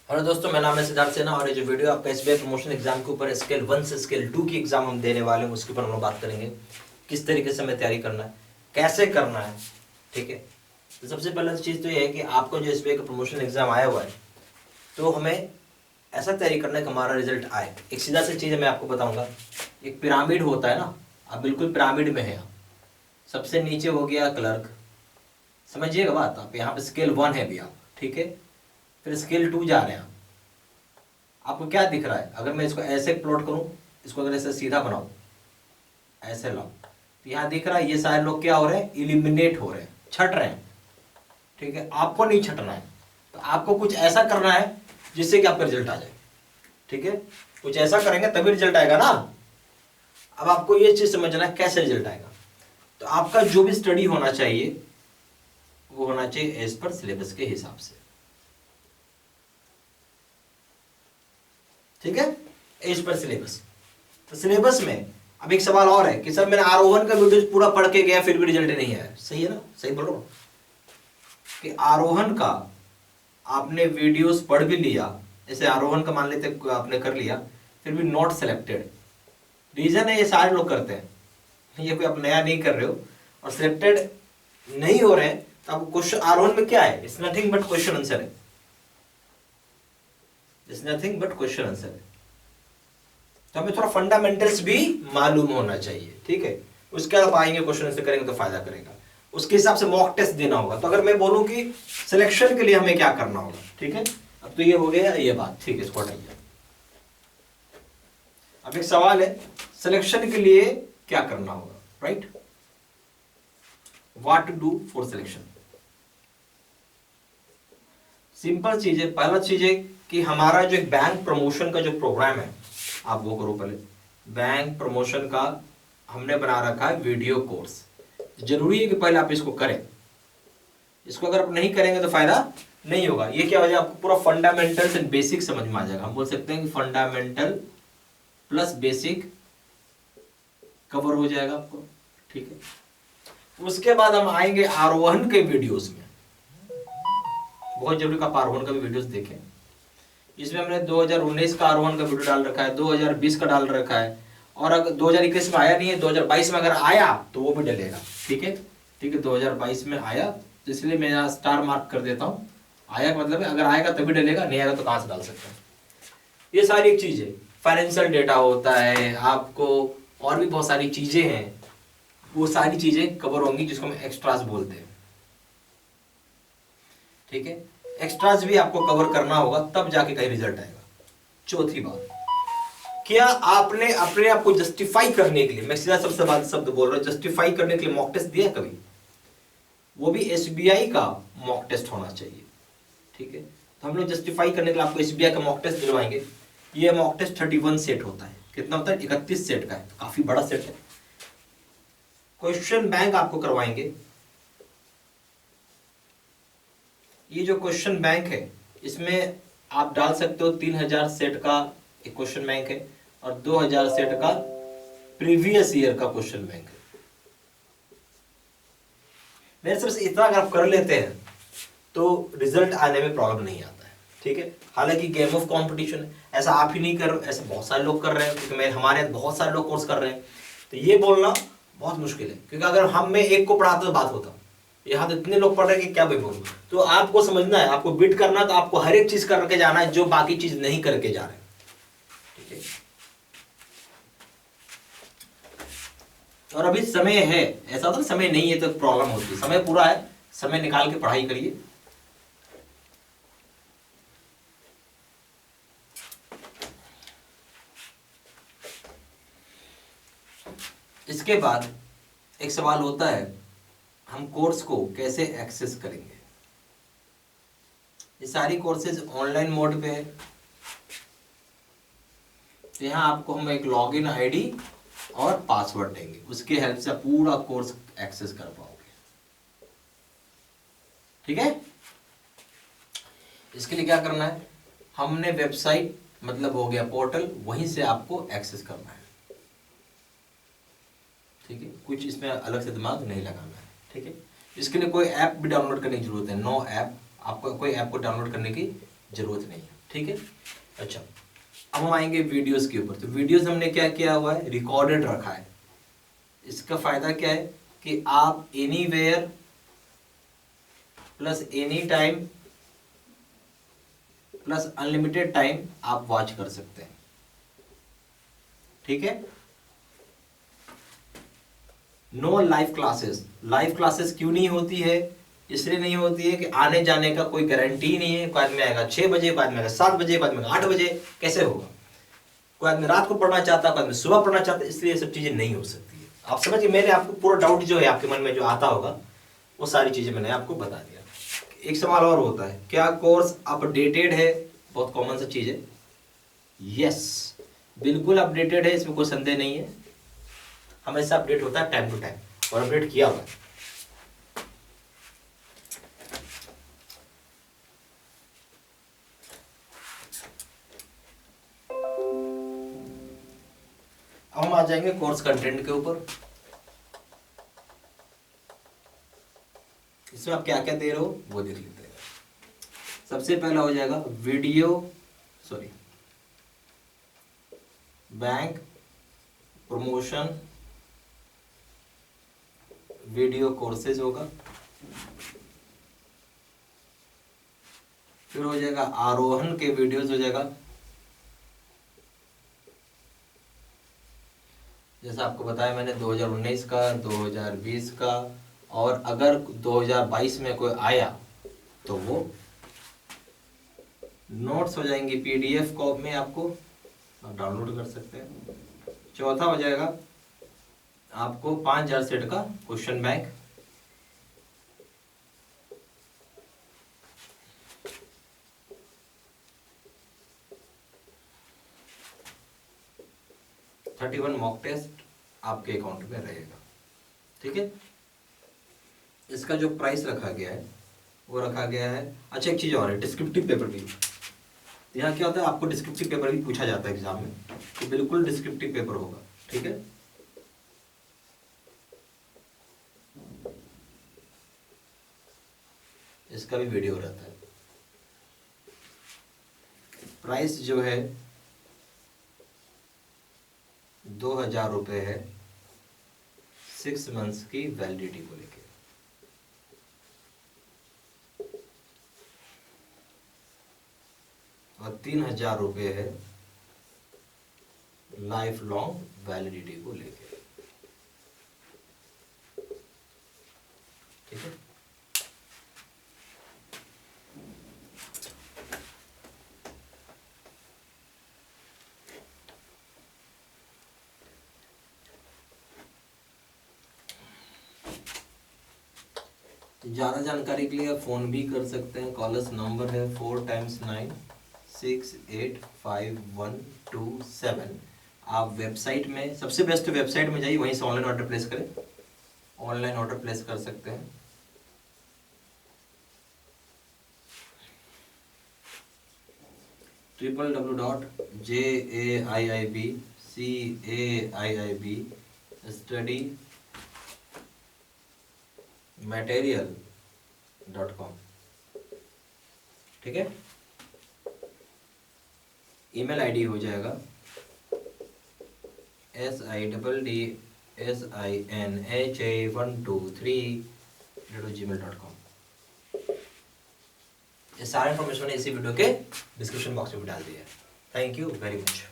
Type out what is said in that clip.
Hello दोस्तों, मेरा नाम है सिद्धार्थ सेना और ये जो वीडियो आपका एसबीआई प्रमोशन एग्जाम के ऊपर स्केल 1 से स्केल 2 की एग्जाम हम देने वाले हैं, उसके ऊपर हम लोग बात करेंगे किस तरीके से हमें तैयारी करना है, कैसे करना है। ठीक है, तो सबसे पहले चीज़ तो ये है कि आपका जो एसबीआई का प्रमोशन एग्जाम आया हुआ है तो हमें ऐसा तैयारी करना है कि हमारा रिजल्ट आए। एक सीधा सी चीज़ मैं आपको बताऊँगा, एक पिरामिड होता है ना, आप बिल्कुल पिरामिड में है। सबसे नीचे हो गया क्लर्क, समझिएगा बात, आप यहाँ पे स्केल 1 है अभी आप, ठीक है। फिर स्केल 2 जा रहे हैं आप, आपको क्या दिख रहा है? अगर मैं इसको ऐसे प्लॉट करूं, इसको अगर ऐसे सीधा बनाऊं, ऐसे लाऊं, तो यहां दिख रहा है ये सारे लोग क्या हो रहे हैं, इलिमिनेट हो रहे हैं, छट रहे हैं। ठीक है, आपको नहीं छटना है, तो आपको कुछ ऐसा करना है जिससे कि आपका रिजल्ट आ जाए। ठीक है, कुछ ऐसा करेंगे तभी रिजल्ट आएगा ना। अब आपको ये चीज समझना है कैसे रिजल्ट आएगा। तो आपका जो भी स्टडी होना चाहिए वो होना चाहिए एज पर सिलेबस के हिसाब से। ठीक है, एज पर सिलेबस। तो सिलेबस में अब एक सवाल और है कि सर मैंने आरोहण का वीडियो पूरा पढ़ के गया फिर भी रिजल्ट नहीं आया। सही है ना, सही बोल रहा हूं कि आरोहण का आपने वीडियोस पढ़ भी लिया, जैसे आरोहण का मान लेते आपने कर लिया, फिर भी नॉट सिलेक्टेड। रीजन है ये सारे लोग करते हैं, ये कोई आप नया नहीं कर रहे हो, और सिलेक्टेड नहीं हो रहे हैं। तो अब क्वेश्चन आरोहण में क्या है, it's nothing but question answer है, it's nothing but question answer है। तो हमें थोड़ा फंडामेंटल्स भी मालूम होना चाहिए। ठीक है, उसके बाद आप आएंगे क्वेश्चन आंसर करेंगे तो फायदा करेगा, उसके हिसाब से मॉक टेस्ट देना होगा। तो अगर मैं बोलूं कि सिलेक्शन के लिए हमें क्या करना होगा, ठीक है, अब तो ये हो गया ये बात, ठीक है, इसको हटाइए। अब एक सवाल है, सिलेक्शन के लिए क्या करना होगा, right, what to do for selection. Simple चीज है, पहला चीज है कि हमारा जो बैंक प्रमोशन का जो प्रोग्राम है आप वो करो पहले। बैंक प्रमोशन का हमने बना रखा है वीडियो कोर्स, जरूरी है कि पहले आप इसको करें। इसको अगर आप नहीं करेंगे तो फायदा नहीं होगा। ये क्या हो जाएगा, आपको पूरा फंडामेंटल एंड बेसिक समझ में आ जाएगा। हम बोल सकते हैं कि फंडामेंटल प्लस बेसिक कवर हो जाएगा आपको। ठीक है, उसके बाद हम आएंगे आरोहण के वीडियोस में। बहुत जरूरी का आप आरोहण का भी वीडियोस देखें। इसमें हमने 2019 का आरोहण का वीडियो डाल रखा है, 2020 का डाल रखा है, और अगर 2021 में आया नहीं है, 2022 में अगर आया तो वो भी डलेगा। ठीक है, ठीक है, 2022 में आया तो इसलिए मैं यहाँ स्टार मार्क कर देता हूँ। आया का मतलब है अगर आएगा तभी डलेगा, नहीं आएगा तो कहाँ से डाल सकते हैं। ये सारी एक चीज है, फाइनेंशियल डेटा होता है आपको, और भी बहुत सारी चीजें हैं, वो सारी चीजें कवर होंगी जिसको हम एक्स्ट्रास बोलते हैं। ठीक है, एक्स्ट्रास भी आपको कवर करना होगा तब जाके कहीं रिजल्ट आएगा। चौथी बात, क्या आपने अपने आप को जस्टिफाई करने के लिए, मैं सीधा सबसे बात शब्द बोल रहा हूं, जस्टिफाई करने के लिए मॉक टेस्ट दिया कभी? वो भी एसबीआई का मॉक टेस्ट होना चाहिए। ठीक है, तो हम लोग जस्टिफाई करने के लिए आपको एसबीआई का मॉक टेस्ट दिलवाएंगे। ये मॉक टेस्ट 31 सेट होता है। कितना होता है? 31 सेट का है, तो काफी बड़ा सेट है। क्वेश्चन बैंक आपको करवाएंगे। ये जो क्वेश्चन बैंक है इसमें आप डाल सकते हो 3000 सेट का एक क्वेश्चन बैंक है, और 2000 सेट का प्रीवियस ईयर का क्वेश्चन बैंक है। मेरे सबसे इतना अगर आप कर लेते हैं तो रिजल्ट आने में प्रॉब्लम नहीं आता है। ठीक है, हालांकि गेम ऑफ कंपटीशन है, ऐसा आप ही नहीं कर रहे, ऐसे बहुत सारे लोग कर रहे हैं, क्योंकि हमारे बहुत सारे लोग कोर्स कर रहे हैं। तो ये बोलना बहुत मुश्किल है, क्योंकि अगर हम में एक को पढ़ाते तो बात होता, यहाँ तो इतने लोग पढ़ रहे हैं कि क्या भाई बोलूं। तो आपको समझना है, आपको बीट करना, तो आपको हर एक चीज करके जाना है जो बाकी चीज नहीं करके जा रहे हैं। ठीक है, और अभी समय है, ऐसा तो समय नहीं है तो प्रॉब्लम होती है, समय पूरा है, समय निकाल के पढ़ाई करिए। इसके बाद एक सवाल होता है, हम कोर्स को कैसे एक्सेस करेंगे। ये सारी कोर्सेज ऑनलाइन मोड पे है, तो यहाँ आपको हम एक लॉगिन आईडी और पासवर्ड देंगे, उसके हेल्प से पूरा कोर्स एक्सेस कर पाओगे। ठीक है, इसके लिए क्या करना है, हमने वेबसाइट मतलब हो गया पोर्टल, वहीं से आपको एक्सेस करना है। ठीक है, कुछ इसमें अलग से दिमाग नहीं लगाना है। ठीक है, इसके लिए कोई ऐप भी डाउनलोड करने की जरूरत है, नो ऐप, आपको कोई ऐप को डाउनलोड करने की जरूरत नहीं है। ठीक है। अच्छा, अब हम आएंगे वीडियोस के ऊपर। तो वीडियोस हमने क्या किया हुआ है, रिकॉर्डेड रखा है। इसका फायदा क्या है कि आप anywhere plus any time plus unlimited time आप वॉच कर सकते हैं, ठीक है। No live classes. Live classes क्यों नहीं होती है, इसलिए नहीं होती है कि आने जाने का कोई गारंटी नहीं है। कोई आदमी आएगा 6 बजे, कोई आदमी आएगा 7 बजे, कोई आदमी 8 बजे, कैसे होगा। कोई आदमी रात को पढ़ना चाहता है, कोई आदमी सुबह पढ़ना चाहता है, इसलिए ये सब चीजें नहीं हो सकती है। आप समझिए, मैंने आपको पूरा डाउट जो है आपके मन में जो आता होगा वो सारी चीजें मैंने आपको बता दिया। एक सवाल और होता है, क्या कोर्स अपडेटेड है। बहुत कॉमन सा चीज है। यस, बिल्कुल अपडेटेड है, इसमें कोई संदेह नहीं है। हमेशा अपडेट होता है टाइम टू टाइम, और अपडेट किया हुआ है। अब हम आ जाएंगे कोर्स कंटेंट के ऊपर। इसमें आप क्या क्या दे रहे हो वो देख लेते हैं। सबसे पहला हो जाएगा बैंक प्रमोशन वीडियो कोर्सेज होगा। फिर हो जाएगा आरोहण के वीडियोस हो जाएगा। जैसा आपको बताया मैंने 2019 का, 2020 का, और अगर 2022 में कोई आया तो वो नोट्स हो जाएंगे पीडीएफ कॉपी में, आपको आप डाउनलोड कर सकते हैं। चौथा हो जाएगा आपको 5000 सेट का question bank. Thirty 31 mock test आपके अकाउंट में रहेगा, ठीक है। इसका जो प्राइस रखा गया है वो रखा गया है। अच्छा, एक चीज और है, डिस्क्रिप्टिव पेपर भी। यहाँ क्या होता है, आपको डिस्क्रिप्टिव पेपर भी पूछा जाता है एग्जाम में, तो बिल्कुल डिस्क्रिप्टिव पेपर होगा, ठीक है। इसका भी वीडियो रहता है। प्राइस जो है 2000 रुपये है 6 मंथ्स की वैलिडिटी को लेके, और 3000 रुपये है लाइफ लॉन्ग वैलिडिटी को लेके, ठीक है। ज़्यादा जानकारी के लिए आप फ़ोन भी कर सकते हैं। कॉलर्स नंबर है 4×9 6851227। आप वेबसाइट में, सबसे बेस्ट वेबसाइट में जाइए, वहीं से ऑनलाइन ऑर्डर प्लेस करें। ऑनलाइन ऑर्डर प्लेस कर सकते हैं। www.jaiibcaiibstudymaterial.com, ठीक है। ईमेल आईडी हो जाएगा sidnha123@gmail.com। ये सारा इन्फॉर्मेशन मैंने इसी वीडियो के डिस्क्रिप्शन बॉक्स में भी डाल दिया है। Thank you very much.